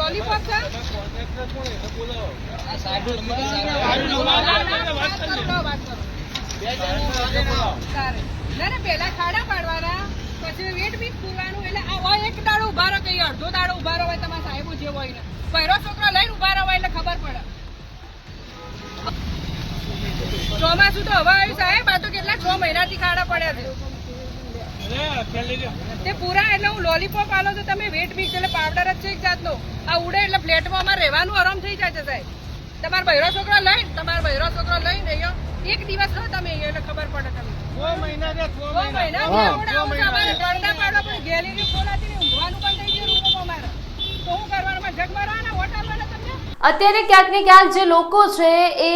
Lollipop છે પેલા ખાડા પાડવાના પછી વેટ બીજ પૂરવાનું એટલે આ હોય એક દાડો ઉભા રહો કઈ અડધો દાડો ઉભા રહો હોય તમારા સાહેબો જે હોય ને પહેરો છોકરો લઈને ઉભા રહો એટલે ખબર પડે ચોમાસું તો હવે આવ્યું સાહેબ આ તો કેટલા 6 મહિનાથી ખાડા પડ્યા છે તે પૂરા એટલે હું લોલીપોપ આલો તો તમે વેટ બીજ એટલે પાવડર જ છે એક જાતનો આ ઉડે એટલે ફ્લેટમાં અમારે રહેવાનું આરામ થઈ જાય છે સાહેબ તમારા બહેરો છોકરા લઈને અહીંયા એક દિવસ રહો તમે અહીંયા એટલે ખબર પડે તમે 6 મહિના ગેલેરી ખોલાતી ઊંઘવાનું પણ થઈ ગયું રૂમ અમારે તો હું કરવાનું જગમરાના હોટલમાં તમને અત્યારે ક્યાંક ને ક્યાંક જે લોકો છે એ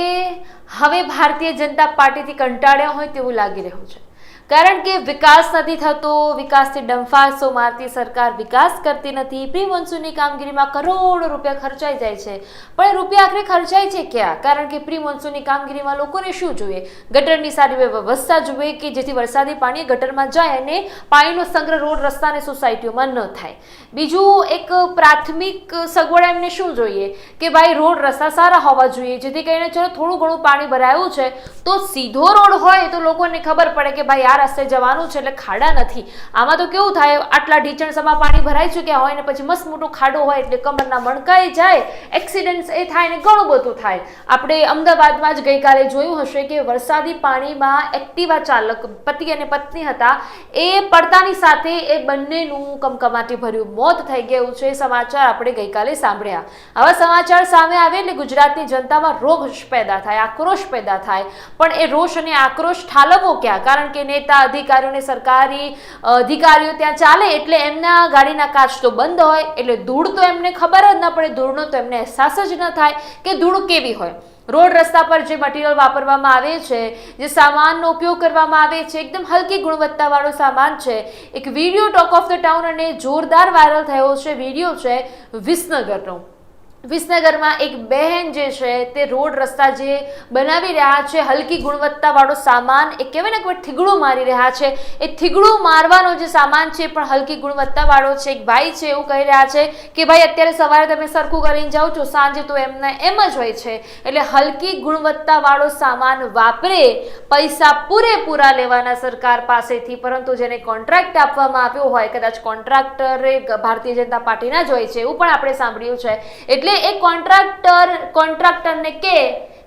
હવે ભારતીય જનતા પાર્ટીથી કંટાળ્યા હોય તેવું લાગી રહ્યું છે કારણ કે વિકાસ નથી થતો વિકાસથી ડંફાસો મારતી સરકાર વિકાસ કરતી નથી પ્રી મોન્સૂનની કામગીરીમાં કરોડો રૂપિયા ખર્ચાઈ જાય છે પણ રૂપિયા આખરે ખર્ચાય છે ક્યાં કારણ કે પ્રી મોન્સૂનની કામગીરીમાં લોકોને શું જોઈએ ગટરની સારી વ્યવસ્થા જોઈએ કે જેથી વરસાદી પાણી ગટરમાં જાય અને પાણીનો સંગ્રહ રોડ રસ્તા અને સોસાયટીઓમાં ન થાય બીજું એક પ્રાથમિક સગવડ એમને શું જોઈએ કે ભાઈ રોડ રસ્તા સારા હોવા જોઈએ જેથી કરીને ચલો થોડું ઘણું પાણી ભરાયું છે તો સીધો રોડ હોય તો લોકોને ખબર પડે કે ભાઈ રસ્તે જવાનું છે એટલે ખાડા નથી આમાં તો કેવું થાય આટલા ઢીચણસમાં પાણી ભરાઈ ચૂક્યા હોય ને પછી મસ્ત મોટો ખાડો હોય એટલે કમરના મણકાઈ જાય એક્સિડન્ટ એ થાય ને ઘણું બધું થાય આપણે અમદાવાદમાં જ ગઈકાલે જોયું હશે કે વરસાદી પાણીમાં એક્ટિવા ચાલક પતિ અને પત્ની હતા એ પડતાની સાથે એ બંનેનું કમકમાટી ભર્યું મોત થઈ ગયું છે સમાચાર આપણે ગઈકાલે સાંભળ્યા આવા સમાચાર સામે આવે એટલે ગુજરાતની જનતામાં રોષ પેદા થાય આક્રોશ પેદા થાય પણ એ રોષ અને આક્રોશ ઠાલવવો ક્યાં કારણ કે નેતા અધિકારીઓને સરકારી અધિકારીઓ ત્યાં ચાલે એટલે એમના ગાડીના કાચ તો બંધ હોય એટલે ધૂળ તો એમને ખબર જ ન પડે ધૂળનો તો એમને અહેસાસ જ ન થાય કે ધૂળ કેવી હોય રોડ રસ્તા પર જે મટીરિયલ વાપરવામાં આવે છે જે સામાનનો ઉપયોગ કરવામાં આવે છે એકદમ હલકી ગુણવત્તાવાળો સામાન છે એક video talk of the town અને જોરદાર વાયરલ થયો છે વિડીયો છે વિસનગરનો વિસનગરમાં એક બહેન જે છે તે રોડ રસ્તા જે બનાવી રહ્યા છે હલકી ગુણવત્તાવાળો સામાન એ કહેવાય ને કોઈ થીગડું મારી રહ્યા છે એ થીગડું મારવાનો જે સામાન છે પણ હલકી ગુણવત્તાવાળો છે એક ભાઈ છે એવું કહી રહ્યા છે કે ભાઈ અત્યારે સવારે તમે સરખું કરીને જાઓ છો સાંજે તો એમને એમ જ હોય છે એટલે હલકી ગુણવત્તાવાળો સામાન વાપરે પૈસા પૂરેપૂરા લેવાના સરકાર પાસેથી પરંતુ જેને કોન્ટ્રાક્ટ આપવામાં આવ્યો હોય કદાચ કોન્ટ્રાક્ટરે ભારતીય જનતા પાર્ટીના જ હોય છે એવું પણ આપણે સાંભળ્યું છે એટલે એ કોન્ટ્રાક્ટરને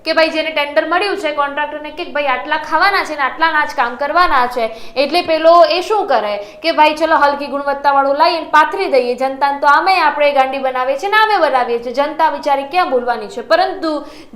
કે ભાઈ જેને ટેન્ડર મળ્યું છે કોન્ટ્રાક્ટરને કે ભાઈ આટલા ખાવાના છે ને આટલાના જ કામ કરવાના છે એટલે પેલો એ શું કરે કે ભાઈ ચલો હલકી ગુણવત્તાવાળું લાવીને પાથરી દઈએ જનતાને તો આમે આપણે ગાંડી બનાવીએ છીએ ને આમે બનાવીએ છીએ જનતા વિચારી ક્યાં બોલવાની છે પરંતુ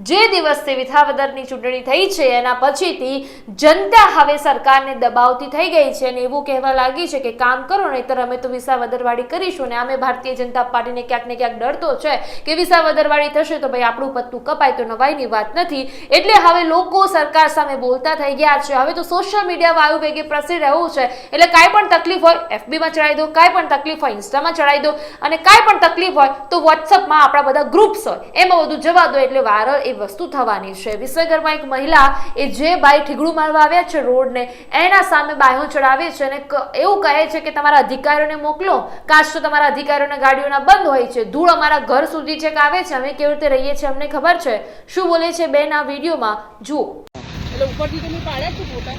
જે દિવસથી વિસાવદરની ચૂંટણી થઈ છે એના પછીથી જનતા હવે સરકારને દબાવતી થઈ ગઈ છે અને એવું કહેવા લાગી છે કે કામ કરો નહીંતર અમે તો વિસાવદરવાળી કરીશું ને અમે ભારતીય જનતા પાર્ટીને ક્યાંક ને ક્યાંક ડર તો છે કે વિસાવદરવાળી થશે તો ભાઈ આપણું પત્તું કપાય તો નવાઈની વાત નથી એટલે હવે લોકો સરકાર સામે બોલતા થઈ ગયા છે હવે તો સોશિયલ મીડિયા વાયુ વેગે પ્રસરી રહ્યું છે એટલે કાંઈ પણ તકલીફ હોય FB માં ચડાવી દો કાંઈ પણ તકલીફ હોય ઇન્સ્ટામાં ચડાવી દો અને કાંઈ પણ તકલીફ હોય તો વોટ્સઅપમાં આપણા બધા ગ્રુપ્સ હોય એમાં બધું જવા દો એટલે વાયરલ એ વસ્તુ થવાની છે વિસનગરમાં એક મહિલા એ જે ભાઈ ઠીગડું મારવા આવ્યા છે રોડને એના સામે બાયો ચડાવે છે અને એવું કહે છે કે તમારા અધિકારીઓને મોકલો કાશ તો તમારા અધિકારીઓના ગાડીઓના બંધ હોય છે ધૂળ અમારા ઘર સુધી ચેક આવે છે અમે કેવી રીતે રહીએ છીએ અમને ખબર છે શું બોલે છે બેન આ વિડીયોમાં જુઓ એટલે ઉપરથી તમે પાડ્યા છો ફોટા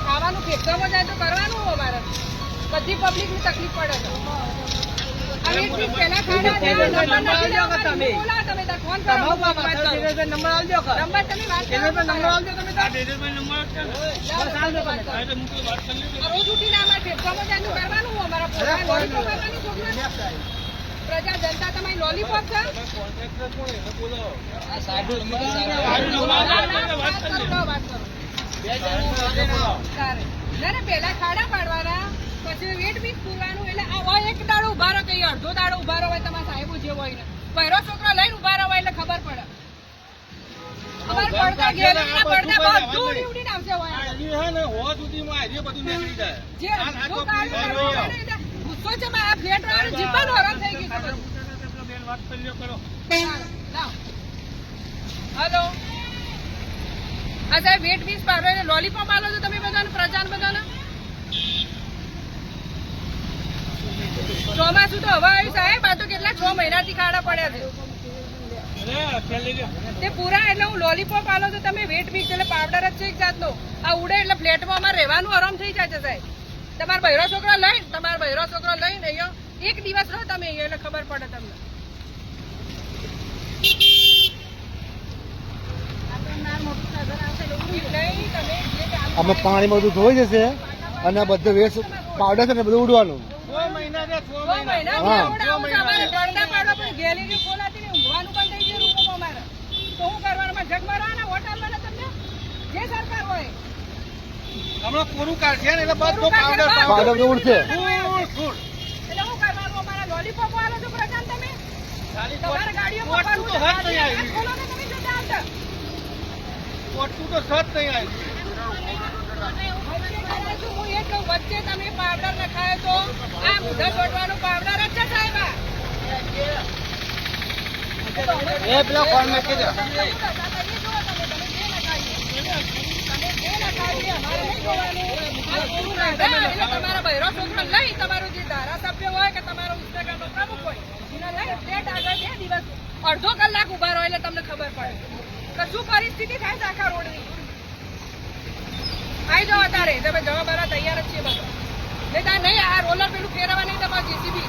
ખાવાનું ખેતરમાં જાય તો કરવાનું અમારે બધી પબ્લિક ની તકલીફ પડે પ્રજા જનતા તમારી લોલીપોપ છે પેલા ખાડા પાડવાના પછી વેટ બીજ પૂરવાનું એટલે આ હોય એક દાડો ઉભા રહો કઈ અડધો દાડો ઉભા રહો હોય તમારા સાહેબો જે હોય ને પહેરો છોકરો લઈને ઉભા રહો એટલે ખબર પડે અમારે પડદા ગેલેરીના પડદા બધું ઉડી ઉડીને આવશે હોય. હજી હે ને હો સુધીમાં હજી બધું નીકળી જાય. જે જો કાઢી નાખો, ગુસ્સો છે માં આ ફ્લેટ વાળાનું જીવન હરામ થઈ ગયું છે બધું. બેન વાત કરી લ્યો કરો. લાવ. હલો હા સાહેબ વેટ વીસ પાડો એટલે લોલીપોપ આલો છો તમે બધાને પ્રજાને બધાને. ચોમાસું તો હવે આવ્યું સાહેબ, આ તો કેટલા 6 મહિનાથી ખાડા પડ્યા છે. અરે ખેલી લ્યો. તે પૂરા એટલે હું લોલીપોપ આલો તો તમે વેટ વીક એટલે પાવડર જ છે એક જાતનો. આ ઉડે એટલે ફ્લેટમાં અમારે રહેવાનું આરામ થઈ જાય છે સાહેબ. તમારા બૈરો છોકરો લઈને અહીંયા એક દિવસ રહો તમે અહીંયા એટલે ખબર પડે તમને. નહીં, તમે જે કામ અમે પાણીમાં બધું ધોઈ જશે અને બધું વેસ્ટ પાવડર છે ને બધું ઉડવાનું. 6 મહિના રે 6 6 મહિના. મહિના ઉડાવું છે અમારે પડદા પાડવા પણ ગેલેરી ખોલાતી નહીં, ઊંઘવાનું પણ થઈ ગયું રૂમમાં અમારે. તો શું કરવાનું? અમારે જગ મારવાના હોટલમાં ને તમને જે સરકાર હોય હમણાં પૂરું કાઢશે ને એટલે બધો પાવડર પાવડર તો ઉડશે. ફૂલ. એટલે શું કરવાનું? અમારા લોલીપોપ આલો છો પ્રજાને તમે. ખાલી તમારે ગાડીઓ પોટનું તો હદ નહીં આવી. ખોલો ને તમે જોતા આવતા. પોટનું તો સત નહીં આવી. હું એ કહું, વચ્ચે તમે પાવડર નખાયો તો આ મુઢા છોડવાનું પાવડર જ છે સાહેબ આ. એ પેલા કોણ મેકી દે. તમારા બૈરો છોકરો લઈ તમારો જે ધારાસભ્ય હોય કે તમારો વિસ્તારનો પ્રમુખ હોય એને લઈ ફ્લેટ આગળ 2 દિવસ અડધો કલાક ઉભા રહો એટલે તમને ખબર પડે કે શું પરિસ્થિતિ થાય છે આખા રોડની. આવી જાઓ અત્યારે, તમે જવાબ તૈયાર જ છીએ બધા. નહીં આ રોલર પેલું ફેરવવા નહીં તમારે જેસીબી